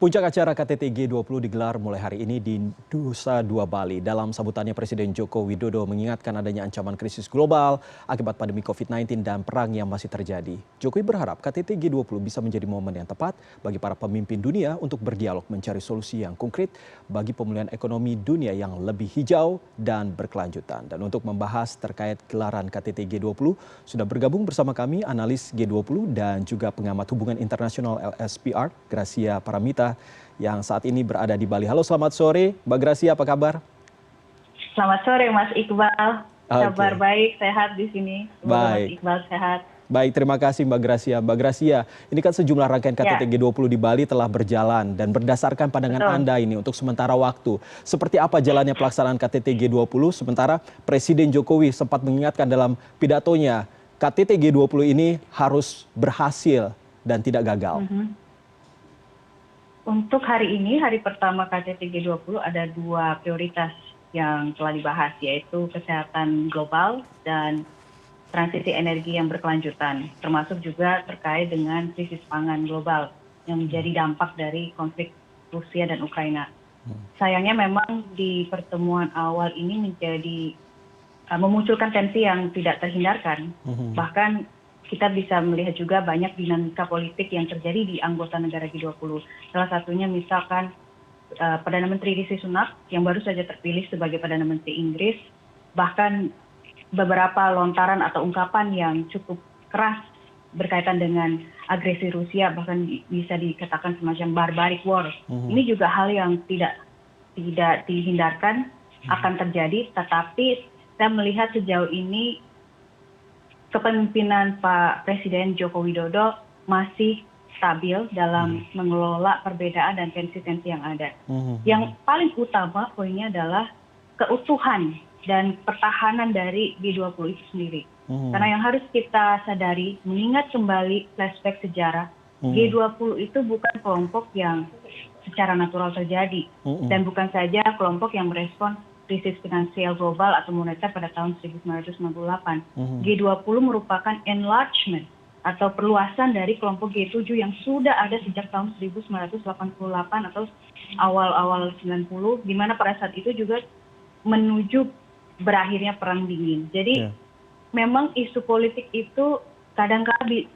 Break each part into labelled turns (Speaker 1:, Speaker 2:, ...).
Speaker 1: Puncak acara KTT G20 digelar mulai hari ini di Nusa Dua Bali. Dalam sambutannya Presiden Joko Widodo mengingatkan adanya ancaman krisis global akibat pandemi COVID-19 dan perang yang masih terjadi. Jokowi berharap KTT G20 bisa menjadi momen yang tepat bagi para pemimpin dunia untuk berdialog mencari solusi yang konkret bagi pemulihan ekonomi dunia yang lebih hijau dan berkelanjutan. Dan untuk membahas terkait gelaran KTT G20, sudah bergabung bersama kami analis G20 dan juga pengamat hubungan internasional LSPR, Gracia Paramita, yang saat ini berada di Bali. Halo, selamat sore, Mbak Gracia, apa kabar?
Speaker 2: Selamat sore, Mas Iqbal. Kabar baik, sehat di sini. Semoga Mas Iqbal sehat.
Speaker 1: Baik, terima kasih Mbak Gracia. Mbak Gracia, ini kan sejumlah rangkaian KTT G20 di Bali telah berjalan dan berdasarkan pandangan Anda ini untuk sementara waktu, seperti apa jalannya pelaksanaan KTT G20 sementara Presiden Jokowi sempat mengingatkan dalam pidatonya KTT G20 ini harus berhasil dan tidak gagal.
Speaker 2: Untuk hari ini, hari pertama KTT G20 ada dua prioritas yang telah dibahas, yaitu kesehatan global dan transisi energi yang berkelanjutan, termasuk juga terkait dengan krisis pangan global yang menjadi dampak dari konflik Rusia dan Ukraina. Sayangnya memang di pertemuan awal ini memunculkan tensi yang tidak terhindarkan, bahkan kita bisa melihat juga banyak dinamika politik yang terjadi di anggota negara G20. Salah satunya misalkan Perdana Menteri Rishi Sunak yang baru saja terpilih sebagai Perdana Menteri Inggris, bahkan beberapa lontaran atau ungkapan yang cukup keras berkaitan dengan agresi Rusia, bahkan bisa dikatakan semacam barbaric war. Ini juga hal yang tidak dihindarkan akan terjadi, tetapi saya melihat sejauh ini kepemimpinan Pak Presiden Joko Widodo masih stabil dalam mengelola perbedaan dan tensi-tensi yang ada. Yang paling utama poinnya adalah keutuhan dan pertahanan dari G20 itu sendiri. Karena yang harus kita sadari, mengingat kembali flashback sejarah, G20 itu bukan kelompok yang secara natural terjadi, dan bukan saja kelompok yang merespon krisis finansial global atau moneter pada tahun 1998. G20 merupakan enlargement atau perluasan dari kelompok G7 yang sudah ada sejak tahun 1988 atau awal-awal 90, di mana pada saat itu juga menuju berakhirnya Perang Dingin. Jadi memang isu politik itu kadang-kadang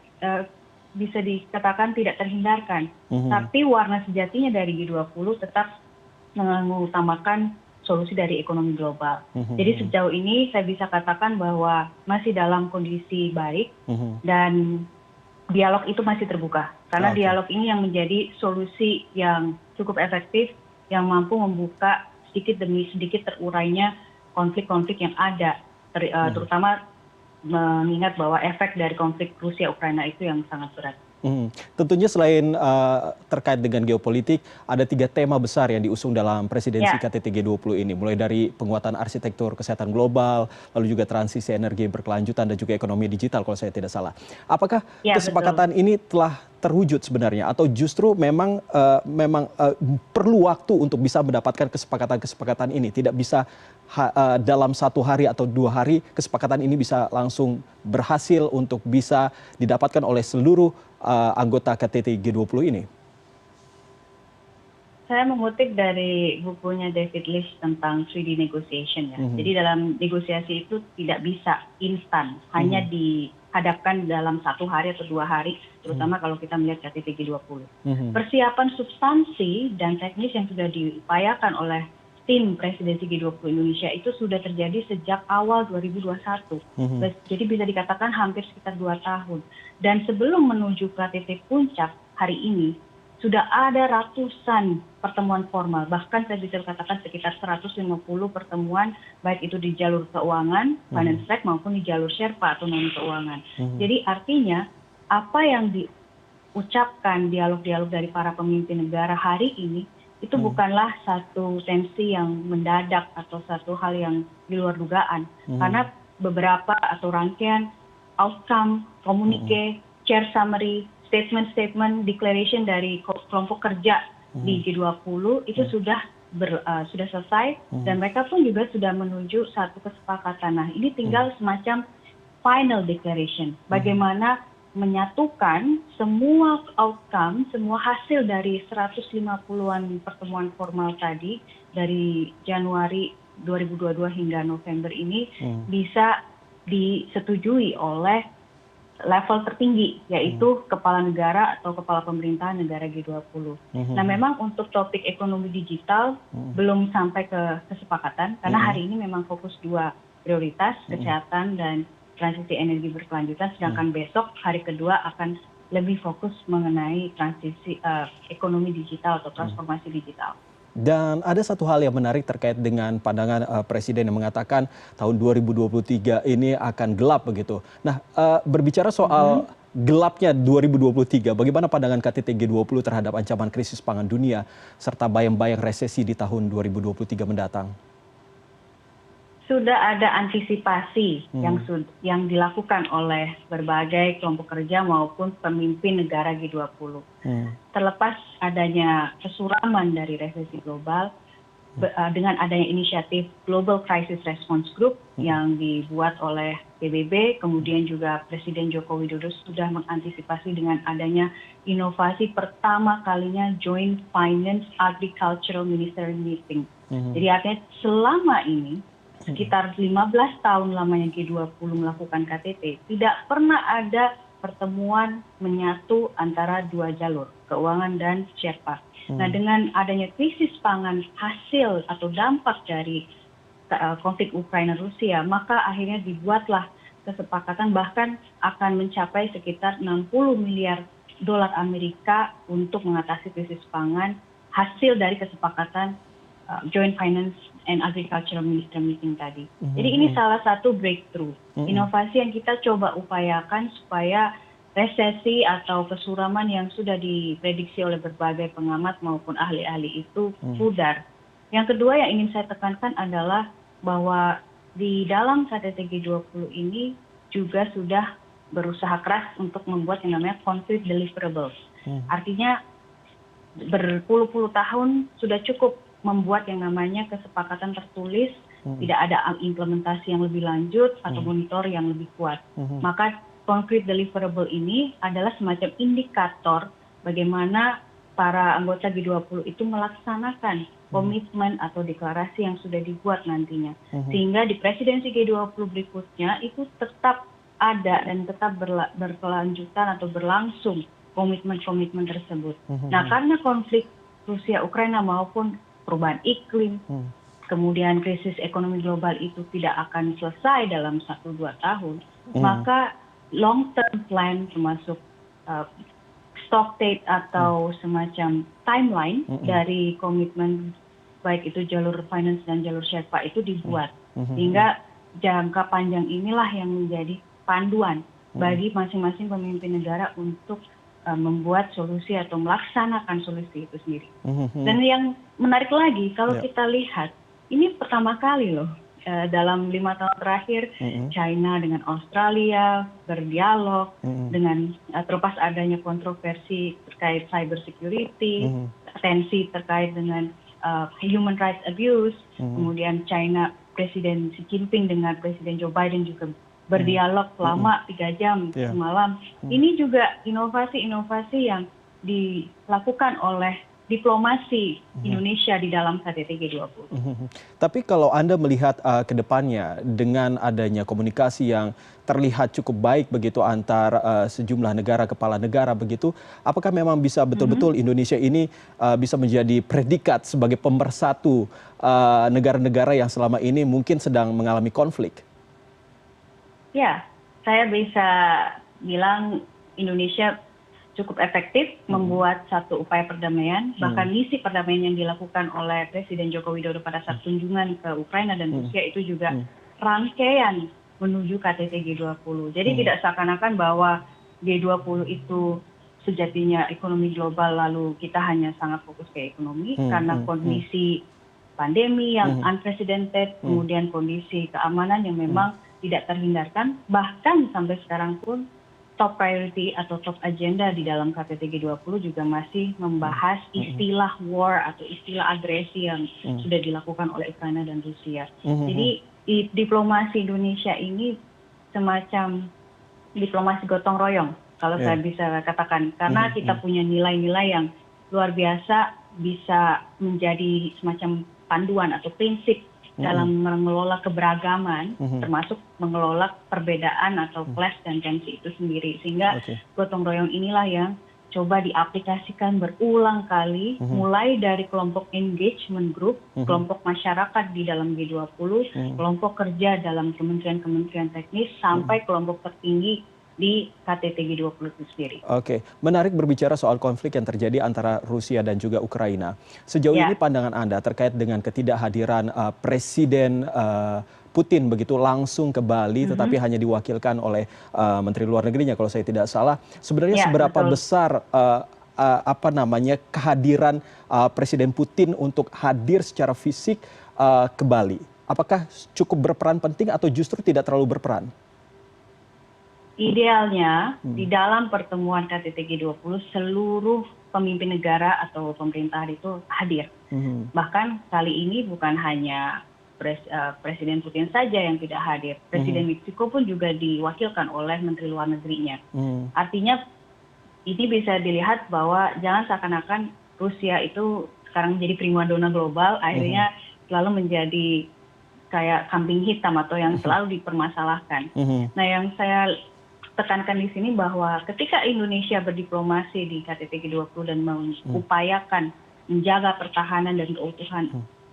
Speaker 2: bisa dikatakan tidak terhindarkan, tapi warna sejatinya dari G20 tetap mengutamakan solusi dari ekonomi global. Jadi sejauh ini saya bisa katakan bahwa masih dalam kondisi baik dan dialog itu masih terbuka. Karena dialog ini yang menjadi solusi yang cukup efektif, yang mampu membuka sedikit demi sedikit terurainya konflik-konflik yang ada, terutama mengingat bahwa efek dari konflik Rusia-Ukraina itu yang sangat berat.
Speaker 1: Tentunya selain terkait dengan geopolitik, ada 3 tema besar yang diusung dalam presidensi KTT G20 ini, mulai dari penguatan arsitektur kesehatan global, lalu juga transisi energi berkelanjutan dan juga ekonomi digital kalau saya tidak salah. Apakah kesepakatan ini telah terwujud sebenarnya atau justru memang perlu waktu untuk bisa mendapatkan kesepakatan-kesepakatan ini, tidak bisa dalam 1 hari atau 2 hari kesepakatan ini bisa langsung berhasil untuk bisa didapatkan oleh seluruh anggota KTT G20 ini?
Speaker 2: Saya mengutip dari bukunya David Lynch tentang 3D negotiation ya. Jadi dalam negosiasi itu tidak bisa instan, hanya dihadapkan dalam 1 hari atau 2 hari, terutama kalau kita melihat KTT G20. Persiapan substansi dan teknis yang sudah diupayakan oleh tim presidensi G20 Indonesia itu sudah terjadi sejak awal 2021. Jadi bisa dikatakan hampir sekitar 2 tahun. Dan sebelum menuju KTT Puncak hari ini, sudah ada ratusan pertemuan formal. Bahkan saya bisa katakan sekitar 150 pertemuan, baik itu di jalur keuangan, finance track, maupun di jalur Sherpa atau non-keuangan. Jadi artinya, apa yang diucapkan dialog-dialog dari para pemimpin negara hari ini, itu bukanlah satu tensi yang mendadak atau satu hal yang di luar dugaan. Karena beberapa atau rangkaian outcome, komunike, share summary, statement-statement, declaration dari kelompok kerja di G20 itu sudah selesai dan mereka pun juga sudah menuju satu kesepakatan. Nah, ini tinggal semacam final declaration. Bagaimana menyatukan semua outcome, semua hasil dari 150-an pertemuan formal tadi dari Januari 2022 hingga November ini bisa disetujui oleh level tertinggi, yaitu kepala negara atau kepala pemerintahan negara G20. Nah, memang untuk topik ekonomi digital belum sampai ke kesepakatan, karena hari ini memang fokus dua prioritas, kesehatan dan transisi energi berkelanjutan, sedangkan besok hari kedua akan lebih fokus mengenai transisi ekonomi digital atau transformasi digital.
Speaker 1: Dan ada satu hal yang menarik terkait dengan pandangan Presiden yang mengatakan tahun 2023 ini akan gelap begitu. Nah, berbicara soal gelapnya 2023, bagaimana pandangan KTT G20 terhadap ancaman krisis pangan dunia serta bayang-bayang resesi di tahun 2023 mendatang?
Speaker 2: Sudah ada antisipasi yang dilakukan oleh berbagai kelompok kerja maupun pemimpin negara G20. Terlepas adanya kesuraman dari resesi global, dengan adanya inisiatif Global Crisis Response Group yang dibuat oleh PBB, kemudian juga Presiden Joko Widodo sudah mengantisipasi dengan adanya inovasi pertama kalinya Joint Finance Agricultural Ministerial Meeting. Jadi artinya selama ini, sekitar 15 tahun lamanya G20 melakukan KTT, tidak pernah ada pertemuan menyatu antara dua jalur, keuangan dan Sherpa. Nah, dengan adanya krisis pangan hasil atau dampak dari konflik Ukraina-Rusia, maka akhirnya dibuatlah kesepakatan bahkan akan mencapai sekitar 60 miliar dolar Amerika untuk mengatasi krisis pangan hasil dari kesepakatan Joint Finance and Agricultural Minister Meeting tadi. Jadi ini salah satu breakthrough, inovasi yang kita coba upayakan supaya resesi atau kesuraman yang sudah diprediksi oleh berbagai pengamat maupun ahli-ahli itu pudar. Yang kedua yang ingin saya tekankan adalah bahwa di dalam KTT G20 ini juga sudah berusaha keras untuk membuat yang namanya concrete deliverables. Artinya berpuluh-puluh tahun sudah cukup membuat yang namanya kesepakatan tertulis, tidak ada implementasi yang lebih lanjut atau monitor yang lebih kuat. Maka concrete deliverable ini adalah semacam indikator bagaimana para anggota G20 itu melaksanakan komitmen atau deklarasi yang sudah dibuat nantinya. Sehingga di presidensi G20 berikutnya itu tetap ada dan tetap berkelanjutan atau berlangsung komitmen-komitmen tersebut. Nah, karena konflik Rusia-Ukraina maupun perubahan iklim, kemudian krisis ekonomi global itu tidak akan selesai dalam 1-2 tahun, maka long term plan termasuk stock take atau semacam timeline dari komitmen baik itu jalur finance dan jalur Sherpa itu dibuat. Sehingga jangka panjang inilah yang menjadi panduan bagi masing-masing pemimpin negara untuk membuat solusi atau melaksanakan solusi itu sendiri. Dan yang menarik lagi, kalau kita lihat, ini pertama kali loh dalam 5 tahun terakhir China dengan Australia berdialog dengan terlepas adanya kontroversi terkait cyber security, tensi terkait dengan human rights abuse, kemudian China Presiden Xi Jinping dengan Presiden Joe Biden juga berdialog selama 3 jam semalam. Ini juga inovasi-inovasi yang dilakukan oleh diplomasi Indonesia di dalam KTT G20.
Speaker 1: Tapi kalau Anda melihat ke depannya dengan adanya komunikasi yang terlihat cukup baik begitu antar sejumlah negara, kepala negara begitu, apakah memang bisa betul-betul Indonesia ini bisa menjadi predikat sebagai pemersatu negara-negara yang selama ini mungkin sedang mengalami konflik?
Speaker 2: Ya, saya bisa bilang Indonesia cukup efektif membuat satu upaya perdamaian, bahkan misi perdamaian yang dilakukan oleh Presiden Joko Widodo pada saat kunjungan ke Ukraina dan Rusia itu juga rangkaian menuju KTT G20. Jadi tidak seakan-akan bahwa G20 itu sejatinya ekonomi global lalu kita hanya sangat fokus ke ekonomi karena kondisi pandemi yang unprecedented, kemudian kondisi keamanan yang memang tidak terhindarkan, bahkan sampai sekarang pun top priority atau top agenda di dalam KTT G20 juga masih membahas istilah war atau istilah agresi yang sudah dilakukan oleh Ukraina dan Rusia. Jadi diplomasi Indonesia ini semacam diplomasi gotong royong kalau saya bisa katakan, karena kita punya nilai-nilai yang luar biasa bisa menjadi semacam panduan atau prinsip dalam mengelola keberagaman, termasuk mengelola perbedaan atau clash dan tensi itu sendiri. Sehingga gotong royong inilah yang coba diaplikasikan berulang kali, mulai dari kelompok engagement group, kelompok masyarakat di dalam G20, kelompok kerja dalam kementerian-kementerian teknis, sampai kelompok tertinggi di KTT G20 itu sendiri.
Speaker 1: Oke, menarik berbicara soal konflik yang terjadi antara Rusia dan juga Ukraina. Sejauh ini pandangan Anda terkait dengan ketidakhadiran Presiden Putin begitu langsung ke Bali, tetapi hanya diwakilkan oleh Menteri Luar Negerinya kalau saya tidak salah. Sebenarnya seberapa besar kehadiran Presiden Putin untuk hadir secara fisik ke Bali? Apakah cukup berperan penting atau justru tidak terlalu berperan?
Speaker 2: Idealnya di dalam pertemuan KTT G20 seluruh pemimpin negara atau pemerintahan itu hadir. Bahkan kali ini bukan hanya Presiden Putin saja yang tidak hadir. Presiden Meksiko pun juga diwakilkan oleh Menteri Luar Negerinya. Artinya ini bisa dilihat bahwa jangan seakan-akan Rusia itu sekarang menjadi primadona global, akhirnya selalu menjadi kayak kambing hitam atau yang selalu dipermasalahkan. Nah, yang saya tekankan di sini bahwa ketika Indonesia berdiplomasi di KTT G20 dan mengupayakan menjaga pertahanan dan keutuhan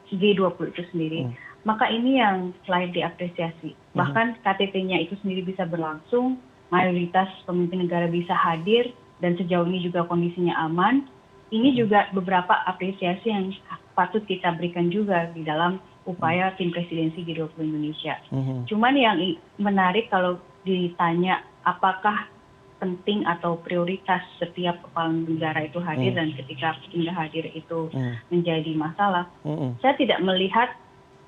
Speaker 2: G20 itu sendiri, maka ini yang layak diapresiasi. Bahkan KTT-nya itu sendiri bisa berlangsung, mayoritas pemimpin negara bisa hadir, dan sejauh ini juga kondisinya aman. Ini juga beberapa apresiasi yang patut kita berikan juga di dalam upaya tim presidensi G20 Indonesia. Cuman yang menarik kalau ditanya apakah penting atau prioritas setiap kepala negara itu hadir dan ketika Putin hadir itu menjadi masalah, saya tidak melihat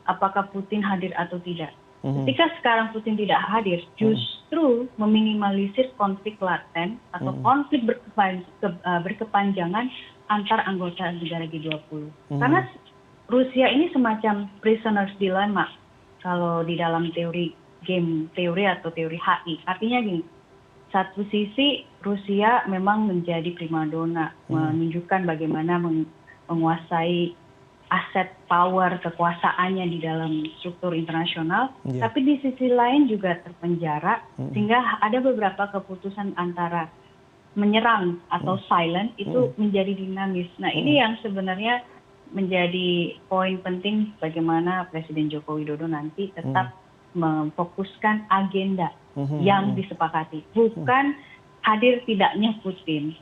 Speaker 2: apakah Putin hadir atau tidak. Ketika sekarang Putin tidak hadir, justru meminimalisir konflik laten atau konflik berkepanjangan antar anggota negara G20. Karena Rusia ini semacam prisoner's dilemma kalau di dalam teori game teori atau teori HI. Artinya gini, satu sisi Rusia memang menjadi primadona, menunjukkan bagaimana menguasai aset power kekuasaannya di dalam struktur internasional, tapi di sisi lain juga terpenjara, sehingga ada beberapa keputusan antara menyerang atau silent itu menjadi dinamis. Nah, ini yang sebenarnya menjadi poin penting bagaimana Presiden Joko Widodo nanti tetap memfokuskan agenda yang disepakati, bukan hadir tidaknya Putin.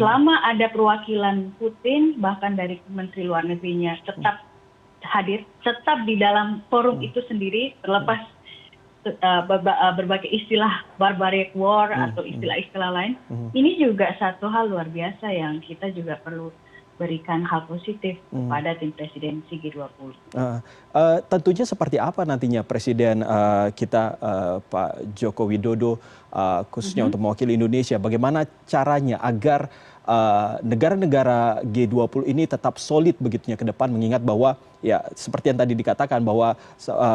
Speaker 2: Selama ada perwakilan Putin, bahkan dari Menteri Luar Negerinya tetap hadir, tetap di dalam forum itu sendiri, terlepas berbagai istilah barbaric war atau istilah-istilah lain, ini juga satu hal luar biasa yang kita juga perlu berikan hal positif kepada tim presidensi G20.
Speaker 1: Tentunya seperti apa nantinya Presiden kita Pak Joko Widodo khususnya untuk mewakili Indonesia, bagaimana caranya agar negara-negara G20 ini tetap solid begitunya ke depan, mengingat bahwa ya seperti yang tadi dikatakan bahwa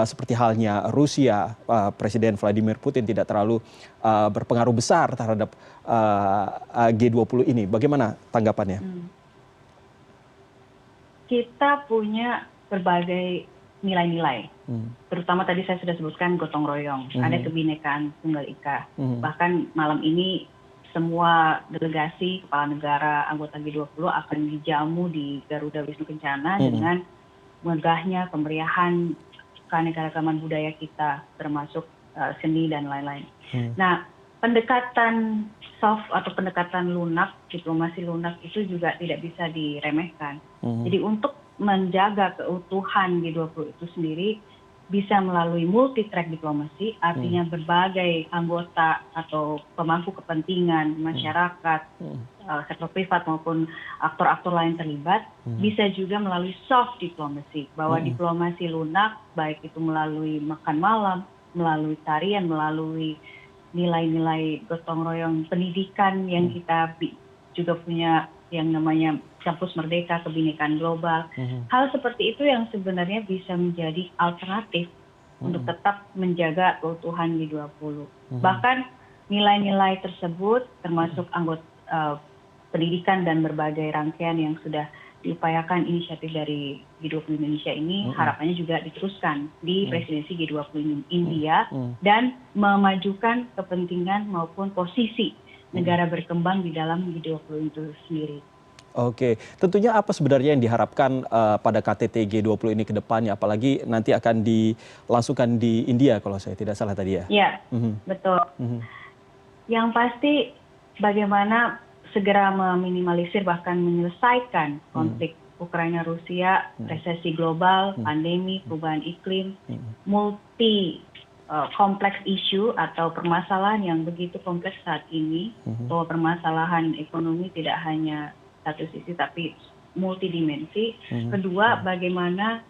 Speaker 1: seperti halnya Rusia, Presiden Vladimir Putin tidak terlalu berpengaruh besar terhadap G20 ini. Bagaimana tanggapannya?
Speaker 2: Kita punya berbagai nilai-nilai, terutama tadi saya sudah sebutkan gotong royong, ada kebinekaan tunggal ika. Bahkan malam ini semua delegasi kepala negara anggota G20 akan dijamu di Garuda Wisnu Kencana dengan megahnya kemeriahan keanekaragaman budaya kita, termasuk seni dan lain-lain. Nah, pendekatan soft atau pendekatan lunak, diplomasi lunak itu juga tidak bisa diremehkan. Jadi untuk menjaga keutuhan G20 itu sendiri bisa melalui multi track diplomasi, artinya berbagai anggota atau pemangku kepentingan masyarakat, sektor privat maupun aktor-aktor lain terlibat, bisa juga melalui soft diplomasi, bahwa diplomasi lunak baik itu melalui makan malam, melalui tarian, melalui nilai-nilai gotong royong pendidikan yang kita juga punya yang namanya kampus merdeka, kebinekaan global. Hal seperti itu yang sebenarnya bisa menjadi alternatif untuk tetap menjaga keutuhan G20. Bahkan nilai-nilai tersebut termasuk pendidikan dan berbagai rangkaian yang sudah diupayakan inisiatif dari G20 Indonesia ini harapannya juga diteruskan di presidensi G20 India dan memajukan kepentingan maupun posisi negara berkembang di dalam G20 itu sendiri.
Speaker 1: Oke, tentunya apa sebenarnya yang diharapkan pada KTT G20 ini ke depannya, apalagi nanti akan dilangsungkan di India kalau saya tidak salah tadi ya?
Speaker 2: Iya, betul. Yang pasti bagaimana segera meminimalisir bahkan menyelesaikan konflik Ukraina-Rusia, resesi global, pandemi, perubahan iklim, multi kompleks isu atau permasalahan yang begitu kompleks saat ini, bahwa permasalahan ekonomi tidak hanya satu sisi tapi multidimensi. Kedua, bagaimana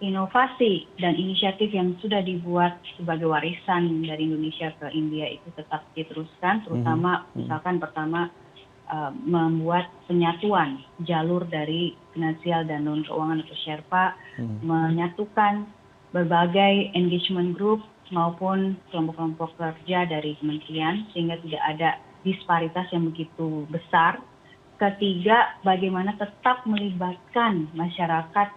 Speaker 2: inovasi dan inisiatif yang sudah dibuat sebagai warisan dari Indonesia ke India itu tetap diteruskan, terutama misalkan pertama membuat penyatuan jalur dari finansial dan non keuangan atau Sherpa, menyatukan berbagai engagement group maupun kelompok-kelompok kerja dari kementerian sehingga tidak ada disparitas yang begitu besar. Ketiga, bagaimana tetap melibatkan masyarakat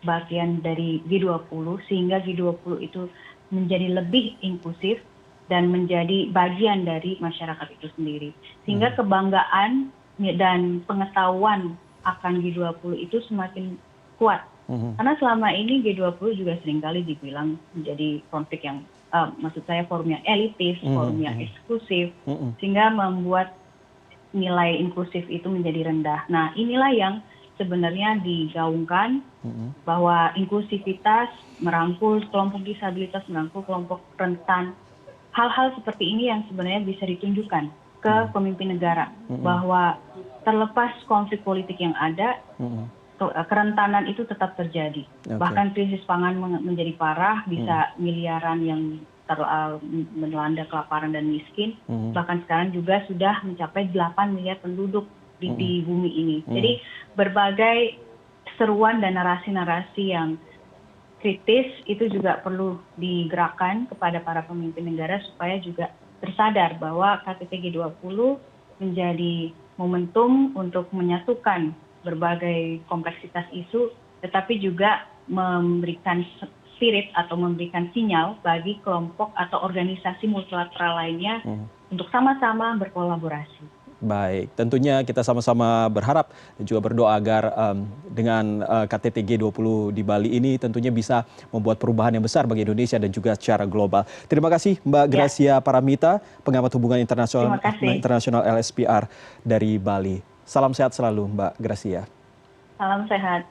Speaker 2: bagian dari G20 sehingga G20 itu menjadi lebih inklusif dan menjadi bagian dari masyarakat itu sendiri. Sehingga kebanggaan dan pengetahuan akan G20 itu semakin kuat. Karena selama ini G20 juga seringkali dibilang menjadi konflik yang, maksud saya forum yang elitis, forum yang eksklusif, sehingga membuat nilai inklusif itu menjadi rendah. Nah, inilah yang sebenarnya digaungkan bahwa inklusivitas merangkul kelompok disabilitas, merangkul kelompok rentan. Hal-hal seperti ini yang sebenarnya bisa ditunjukkan ke pemimpin negara bahwa terlepas konflik politik yang ada, kerentanan itu tetap terjadi. Bahkan krisis pangan menjadi parah, bisa miliaran yang melanda kelaparan dan miskin. Bahkan sekarang juga sudah mencapai 8 miliar penduduk di bumi ini. Jadi berbagai seruan dan narasi-narasi yang kritis itu juga perlu digerakkan kepada para pemimpin negara supaya juga tersadar bahwa KTT G20 menjadi momentum untuk menyatukan berbagai kompleksitas isu, tetapi juga memberikan spirit atau memberikan sinyal bagi kelompok atau organisasi multilateral lainnya untuk sama-sama berkolaborasi.
Speaker 1: Baik, tentunya kita sama-sama berharap dan juga berdoa agar dengan KTT G20 di Bali ini tentunya bisa membuat perubahan yang besar bagi Indonesia dan juga secara global. Terima kasih Mbak Gracia Paramita, pengamat hubungan internasional LSPR dari Bali. Salam sehat selalu Mbak Gracia.
Speaker 2: Salam sehat.